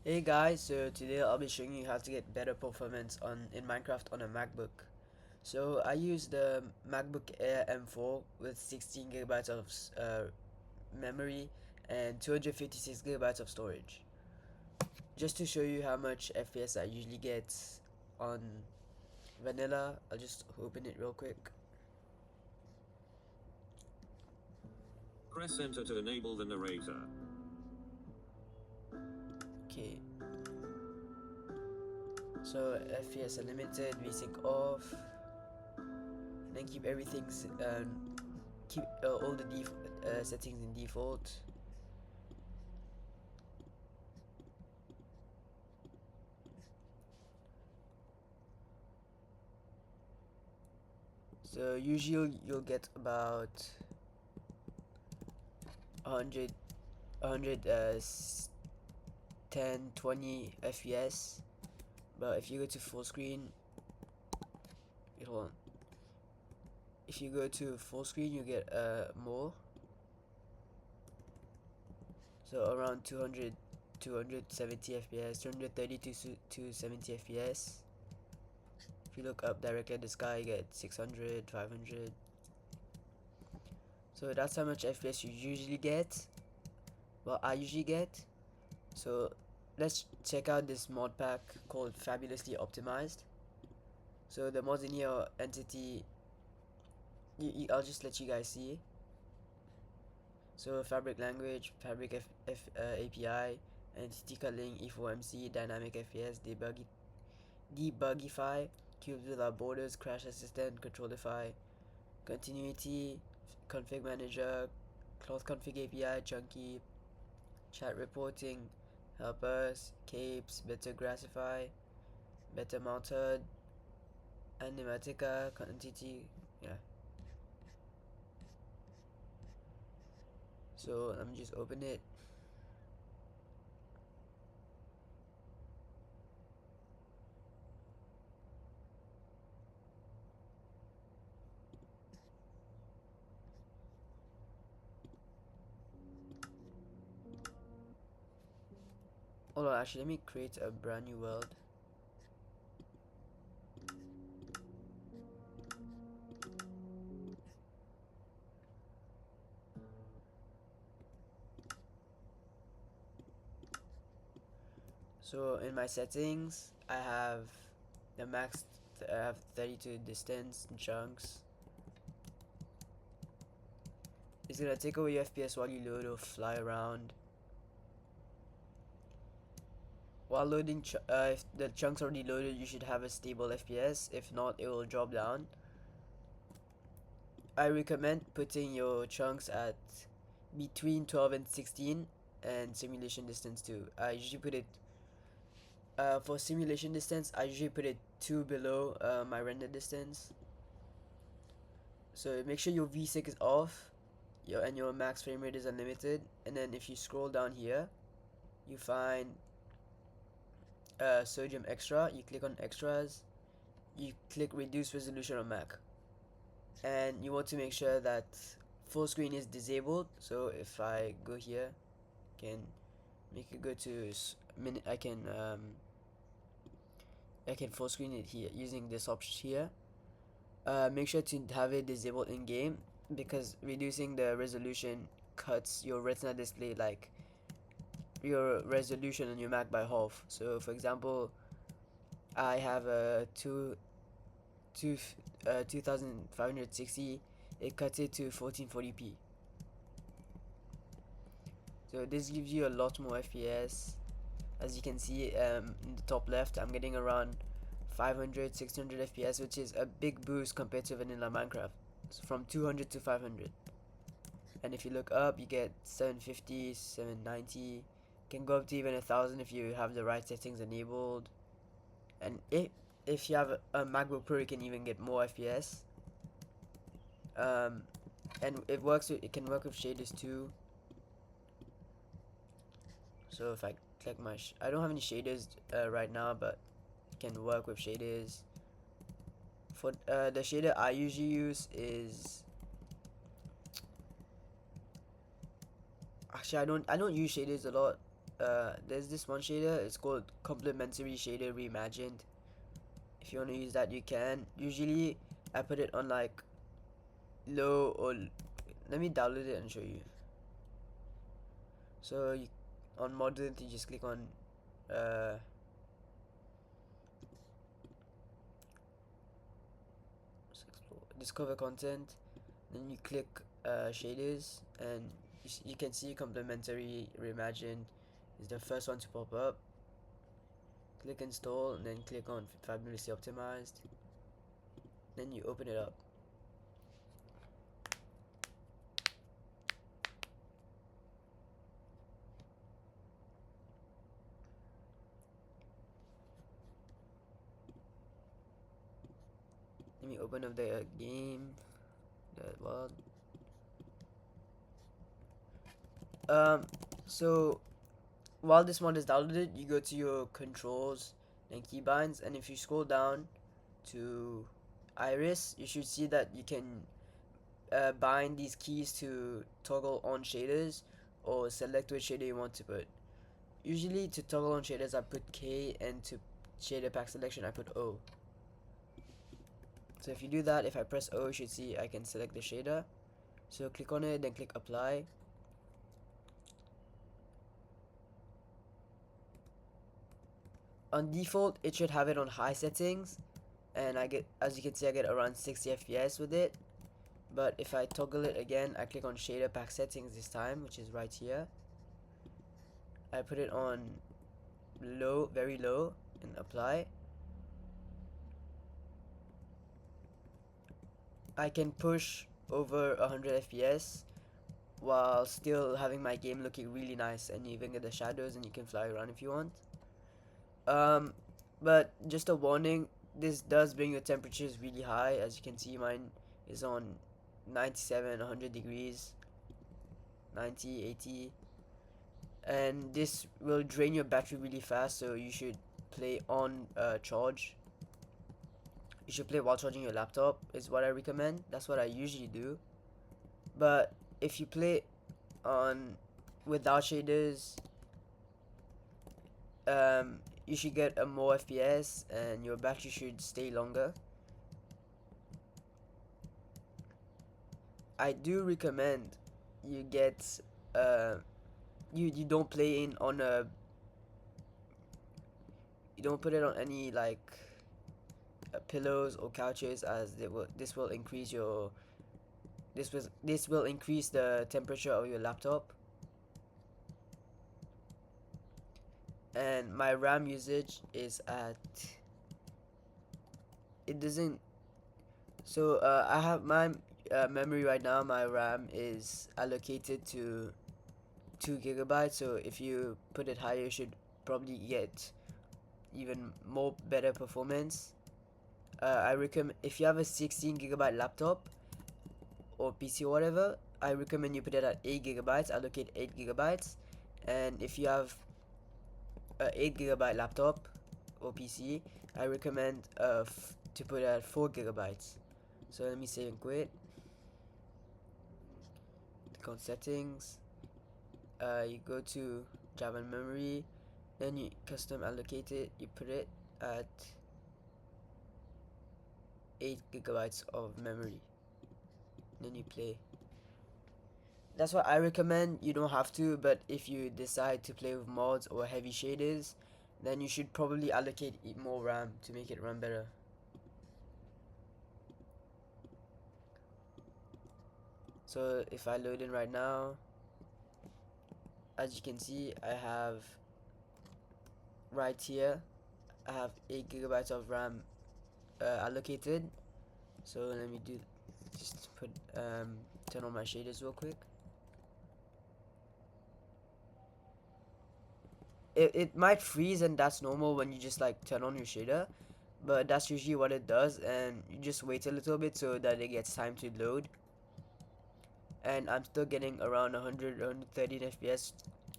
Hey guys, so today I'll be showing you how to get better performance in Minecraft on a MacBook. So I use the MacBook Air M4 with 16 gigabytes of memory and 256 gigabytes of storage. Just to show you how much FPS I usually get on vanilla, I'll just open it real quick. Press enter to enable the narrator. Okay. So FPS unlimited, VSync off, then keep everything keep all the settings in default. So usually you'll get about 100 10 20 FPS, but if you go to full screen, hold on, if you go to full screen you get more, so around 270 FPS, 230 to 270 FPS. If you look up directly at the sky, you get 600, 500. So that's how much FPS you usually get. Well, I usually get. So let's check out this mod pack called Fabulously Optimized. So the mods in here entity, I'll just let you guys see. So fabric language, fabric API, entity culling, E4MC, dynamic FPS, debugify, cubes without borders, crash assistant, controlify, continuity, config manager, cloth config API, chunky, chat reporting, helpers, capes, better grassify, better mounted, animatica, entity, yeah. So let me just open it. Hold on, actually let me create a brand new world. So in my settings, I have the max. I have 32 distance and chunks. It's gonna take away your FPS while you load or fly around. While loading, if the chunks already loaded, you should have a stable FPS. If not, it will drop down. I recommend putting your chunks at between 12 and 16, and simulation distance too. I usually put it for simulation distance. I usually put it 2 below my render distance. So make sure your VSync is off, and your max frame rate is unlimited. And then if you scroll down here, you find Sodium Extra. You click on Extras. You click Reduce Resolution on Mac, and you want to make sure that full screen is disabled. So if I go here, can make it go to minute. I can full screen it here using this option here. Make sure to have it disabled in game, because reducing the resolution cuts your retina display, like your resolution on your Mac, by half. So for example, I have a 2560, it cuts it to 1440p. So this gives you a lot more FPS. As you can see, in the top left, I'm getting around 500 600 FPS, which is a big boost compared to vanilla Minecraft. So from 200 to 500. And if you look up, you get 750, 790, can go up to even 1000 if you have the right settings enabled. And if you have a MacBook Pro, you can even get more FPS. And it can work with shaders too. So if I click I don't have any shaders right now, but it can work with shaders. For the shader I usually use is, actually I don't use shaders a lot. there's this one shader, it's called complementary shader reimagined. If you want to use that, you can. Usually I put it on like low, or let me download it and show you. So on modern, you just click on discover content, then you click shaders, and you can see complementary reimagined is the first one to pop up. Click install and then click on fabulously optimized, then you open it up. Let me open up the game, the world. So while this mod is downloaded, you go to your controls and keybinds, and if you scroll down to iris, you should see that you can bind these keys to toggle on shaders or select which shader you want to put. Usually to toggle on shaders I put K, and to shader pack selection I put O. So if you do that, if I press O, you should see I can select the shader. So click on it, then click apply. On default, it should have it on high settings, and I get, as you can see, I get around 60 FPS with it. But if I toggle it again, I click on shader pack settings this time, which is right here. I put it on low, very low, and apply. I can push over 100 FPS while still having my game looking really nice, and you even get the shadows, and you can fly around if you want. But just a warning, this does bring your temperatures really high. As you can see, mine is on 97, 100 degrees, 90, 80, and this will drain your battery really fast, so you should play on charge. You should play while charging your laptop is what I recommend. That's what I usually do. But if you play on without shaders, you should get a more FPS and your battery should stay longer. I do recommend you get you don't play in on a, you don't put it on any like pillows or couches, as this will increase your this will increase the temperature of your laptop. And my RAM usage is at, it doesn't, so I have my memory right now, my RAM is allocated to 2 gigabytes, so if you put it higher you should probably get even more better performance. I recommend, if you have a 16 gigabyte laptop or PC or whatever, I recommend you put it at 8 gigabytes, allocate 8 gigabytes. And if you have a 8 gigabyte laptop or PC, I recommend to put it at 4 gigabytes. So let me save and quit. Click on settings, you go to Java memory, then you custom allocate it, you put it at 8 gigabytes of memory, then you play. That's what I recommend. You don't have to, but if you decide to play with mods or heavy shaders, then you should probably allocate more RAM to make it run better. So if I load in right now, as you can see, I have right here, I have 8 gigabytes of RAM allocated. So let me just put turn on my shaders real quick. It might freeze, and that's normal when you just like turn on your shader, but that's usually what it does, and you just wait a little bit so that it gets time to load. And I'm still getting around 100, 130 FPS,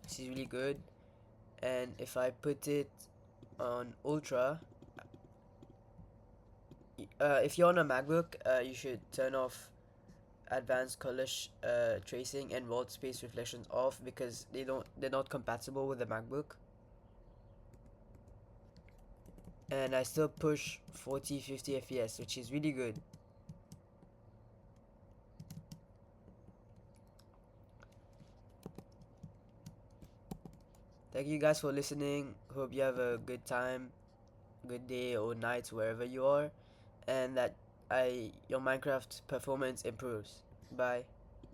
which is really good. And if I put it on ultra, if you're on a MacBook, you should turn off advanced color tracing and world space reflections off because they're not compatible with the MacBook. And I still push 40-50 FPS, which is really good. Thank you guys for listening. Hope you have a good time, good day or night wherever you are, and that your Minecraft performance improves. Bye.